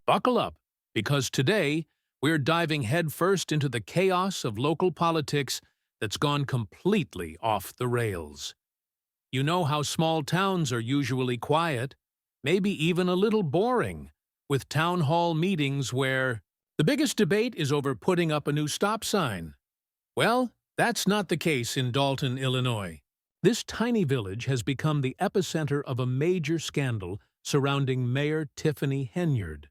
Buckle up, because today we're diving headfirst into the chaos of local politics that's gone completely off the rails. You know how small towns are usually quiet, maybe even a little boring, with town hall meetings where the biggest debate is over putting up a new stop sign. Well, that's not the case in Dolton, Illinois. This tiny village has become the epicenter of a major scandal surrounding Mayor Tiffany Henyard,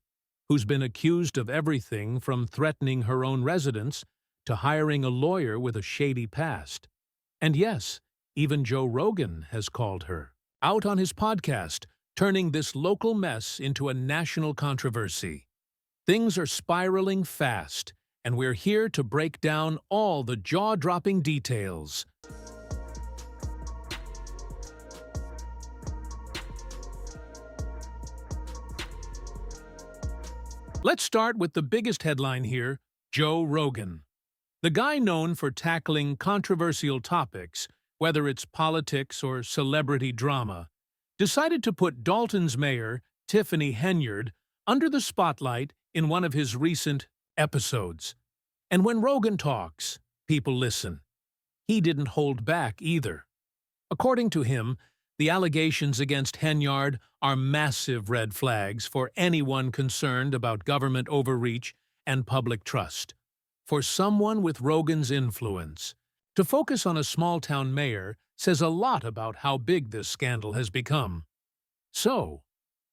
who's been accused of everything from threatening her own residents to hiring a lawyer with a shady past. And yes, even Joe Rogan has called her out on his podcast, turning this local mess into a national controversy. Things are spiraling fast, and we're here to break down all the jaw-dropping details. Let's start with the biggest headline here, Joe Rogan. The guy known for tackling controversial topics, whether it's politics or celebrity drama, decided to put Dolton's mayor, Tiffany Henyard, under the spotlight in one of his recent episodes. And when Rogan talks, people listen. He didn't hold back either. According to him, the allegations against Henyard are massive red flags for anyone concerned about government overreach and public trust. For someone with Rogan's influence, to focus on a small-town mayor says a lot about how big this scandal has become. So,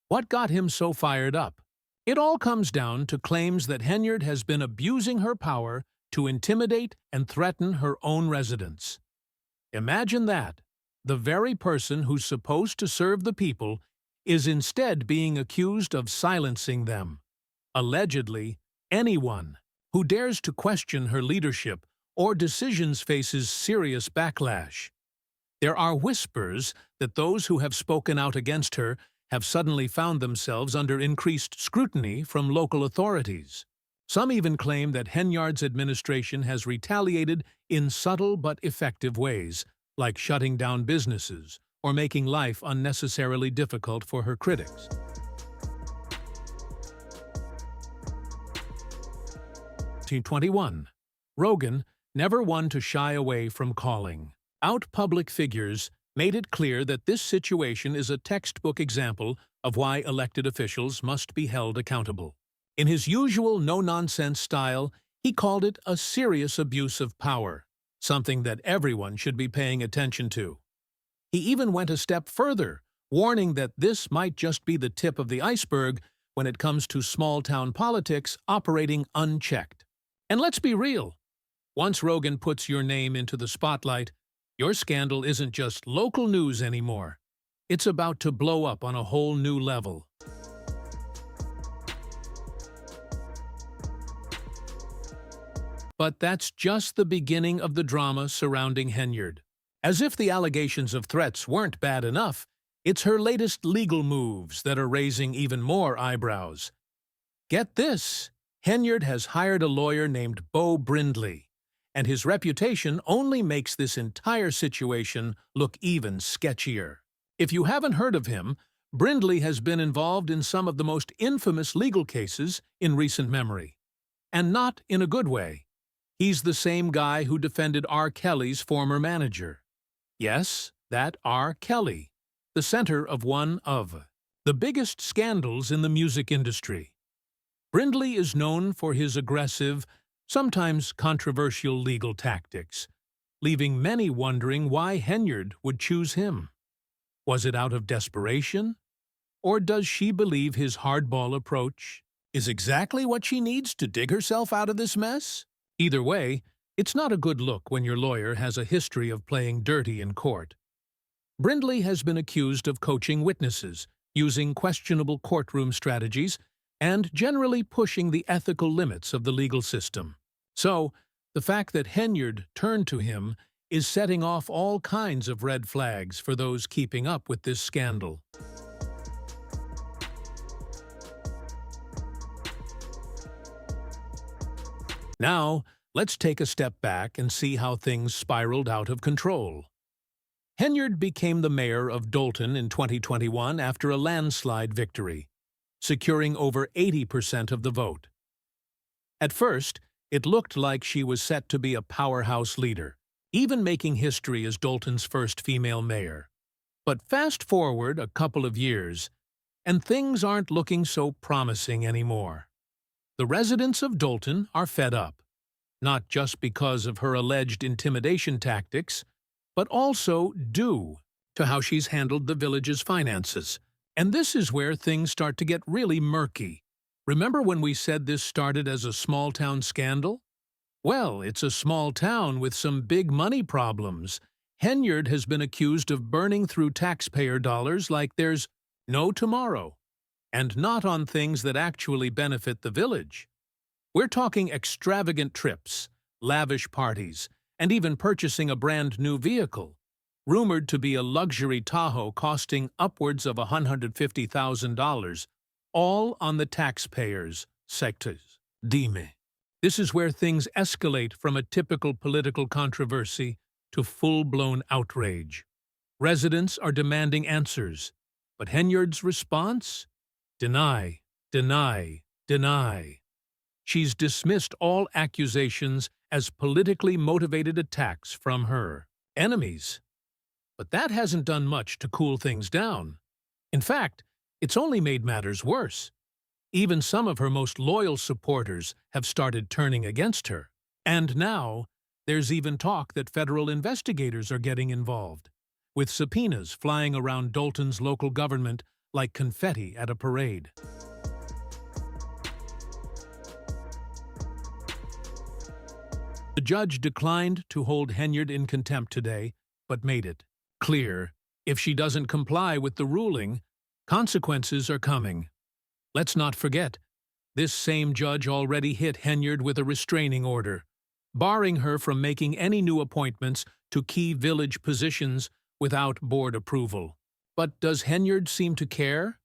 what got him so fired up? It all comes down to claims that Henyard has been abusing her power to intimidate and threaten her own residents. Imagine that. The very person who's supposed to serve the people is instead being accused of silencing them. Allegedly, anyone who dares to question her leadership or decisions faces serious backlash. There are whispers that those who have spoken out against her have suddenly found themselves under increased scrutiny from local authorities. Some even claim that Henyard's administration has retaliated in subtle but effective ways, like shutting down businesses or making life unnecessarily difficult for her critics. T21. Rogan, never one to shy away from calling out public figures, made it clear that this situation is a textbook example of why elected officials must be held accountable. In his usual no-nonsense style, he called it a serious abuse of power, something that everyone should be paying attention to. He even went a step further, warning that this might just be the tip of the iceberg when it comes to small-town politics operating unchecked. And let's be real. Once Rogan puts your name into the spotlight, your scandal isn't just local news anymore. It's about to blow up on a whole new level. But that's just the beginning of the drama surrounding Henyard. As if the allegations of threats weren't bad enough, it's her latest legal moves that are raising even more eyebrows. Get this, Henyard has hired a lawyer named Beau Brindley, and his reputation only makes this entire situation look even sketchier. If you haven't heard of him, Brindley has been involved in some of the most infamous legal cases in recent memory. And not in a good way. He's the same guy who defended R. Kelly's former manager. Yes, that R. Kelly, the center of one of the biggest scandals in the music industry. Brindley is known for his aggressive, sometimes controversial legal tactics, leaving many wondering why Henyard would choose him. Was it out of desperation? Or does she believe his hardball approach is exactly what she needs to dig herself out of this mess? Either way, it's not a good look when your lawyer has a history of playing dirty in court. Brindley has been accused of coaching witnesses, using questionable courtroom strategies, and generally pushing the ethical limits of the legal system. So, the fact that Henyard turned to him is setting off all kinds of red flags for those keeping up with this scandal. Now, let's take a step back and see how things spiraled out of control. Henyard became the mayor of Dolton in 2021 after a landslide victory. securing over 80% of the vote. At first, it looked like she was set to be a powerhouse leader, even making history as Dolton's first female mayor. But fast forward a couple of years, and things aren't looking so promising anymore. The residents of Dolton are fed up, not just because of her alleged intimidation tactics, but also due to how she's handled the village's finances. And this is where things start to get really murky. Remember when we said this started as a small-town scandal? Well, it's a small town with some big money problems. Henyard has been accused of burning through taxpayer dollars like there's no tomorrow, and not on things that actually benefit the village. We're talking extravagant trips, lavish parties, and even purchasing a brand new vehicle, rumored to be a luxury Tahoe costing upwards of $150,000, all on the taxpayers' sectors. Dime. This is where things escalate from a typical political controversy to full-blown outrage. Residents are demanding answers, but Henyard's response? Deny, deny, deny. She's dismissed all accusations as politically motivated attacks from her enemies. But that hasn't done much to cool things down. In fact, it's only made matters worse. Even some of her most loyal supporters have started turning against her. And now, there's even talk that federal investigators are getting involved, with subpoenas flying around Dolton's local government like confetti at a parade. The judge declined to hold Henyard in contempt today, but made it clear if she doesn't comply with the ruling, consequences are coming. Let's not forget, this same judge already hit Henyard with a restraining order, barring her from making any new appointments to key village positions without board approval. But does Henyard seem to care?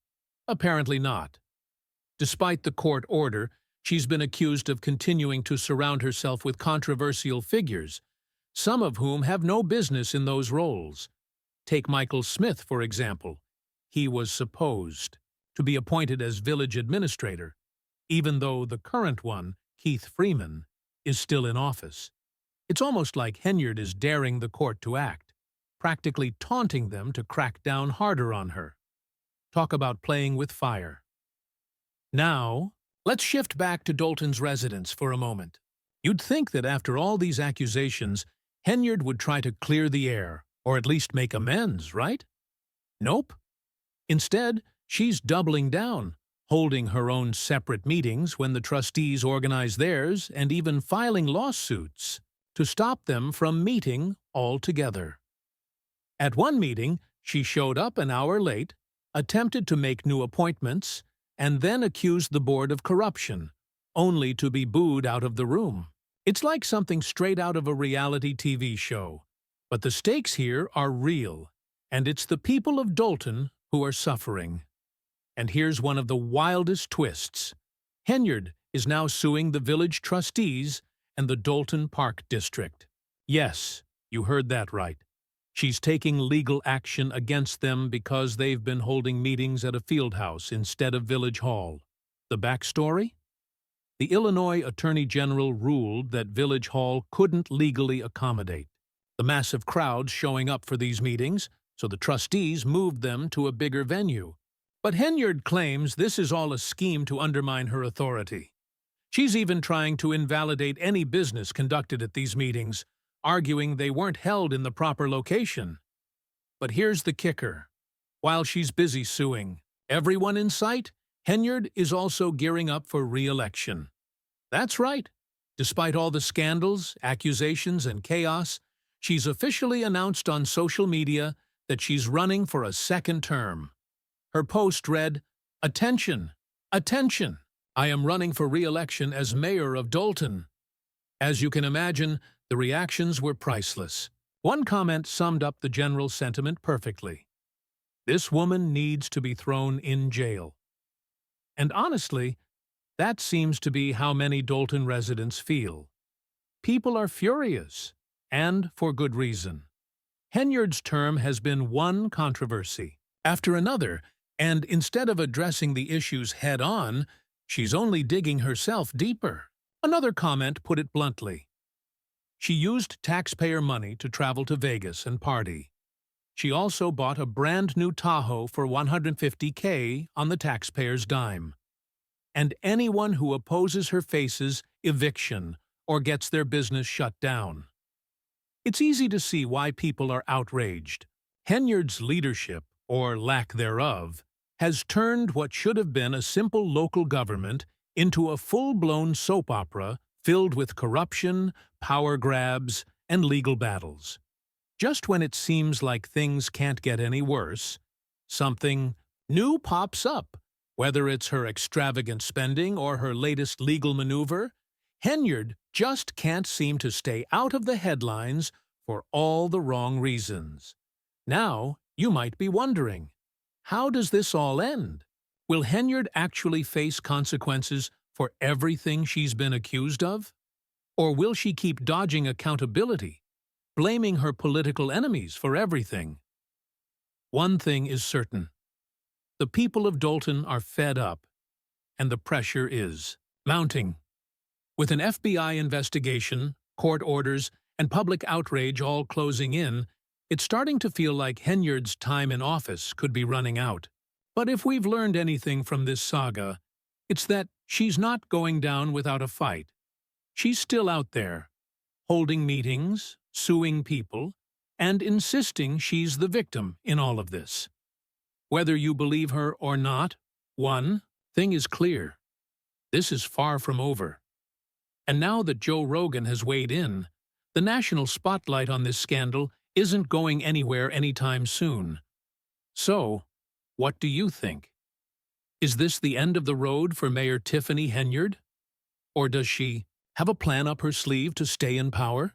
Apparently not. Despite the court order, she's been accused of continuing to surround herself with controversial figures, some of whom have no business in those roles. Take Michael Smith, for example. He was supposed to be appointed as village administrator, even though the current one, Keith Freeman, is still in office. It's almost like Henyard is daring the court to act, practically taunting them to crack down harder on her. Talk about playing with fire. Now, let's shift back to Dolton's residents for a moment. You'd think that after all these accusations, Henyard would try to clear the air, or at least make amends, right? Nope. Instead, she's doubling down, holding her own separate meetings when the trustees organize theirs, and even filing lawsuits to stop them from meeting altogether. At one meeting, she showed up an hour late, attempted to make new appointments, and then accused the board of corruption, only to be booed out of the room. It's like something straight out of a reality TV show. But the stakes here are real, and it's the people of Dolton who are suffering. And here's one of the wildest twists. Henyard is now suing the village trustees and the Dolton Park District. Yes, you heard that right. She's taking legal action against them because they've been holding meetings at a field house instead of Village Hall. The backstory? The Illinois Attorney General ruled that Village Hall couldn't legally accommodate the massive crowds showing up for these meetings, so the trustees moved them to a bigger venue. But Henyard claims this is all a scheme to undermine her authority. She's even trying to invalidate any business conducted at these meetings, arguing they weren't held in the proper location. But here's the kicker. While she's busy suing everyone in sight, Henyard is also gearing up for re-election. That's right. Despite all the scandals, accusations, and chaos, she's officially announced on social media that she's running for a second term. Her post read, "Attention! Attention! I am running for re-election as mayor of Dolton." As you can imagine, the reactions were priceless. One comment summed up the general sentiment perfectly. This woman needs to be thrown in jail. And honestly, that seems to be how many Dolton residents feel. People are furious, and for good reason. Henyard's term has been one controversy after another, And instead of addressing the issues head-on, she's only digging herself deeper. Another comment put it bluntly. She used taxpayer money to travel to Vegas and party. She also bought a brand new Tahoe for $150K on the taxpayer's dime. And anyone who opposes her faces eviction or gets their business shut down. It's easy to see why people are outraged. Henyard's leadership, or lack thereof, has turned what should have been a simple local government into a full-blown soap opera filled with corruption, power grabs, and legal battles. Just when it seems like things can't get any worse, something new pops up. Whether it's her extravagant spending or her latest legal maneuver, Henyard just can't seem to stay out of the headlines for all the wrong reasons. Now, you might be wondering, how does this all end? Will Henyard actually face consequences for everything she's been accused of? Or will she keep dodging accountability, blaming her political enemies for everything? One thing is certain. The people of Dolton are fed up, and the pressure is mounting. With an FBI investigation, court orders, and public outrage all closing in, it's starting to feel like Henyard's time in office could be running out. But if we've learned anything from this saga, it's that she's not going down without a fight. She's still out there, holding meetings, suing people, and insisting she's the victim in all of this. Whether you believe her or not, one thing is clear. This is far from over. And now that Joe Rogan has weighed in, the national spotlight on this scandal isn't going anywhere anytime soon. So, what do you think? Is this the end of the road for Mayor Tiffany Henyard? Or does she have a plan up her sleeve to stay in power?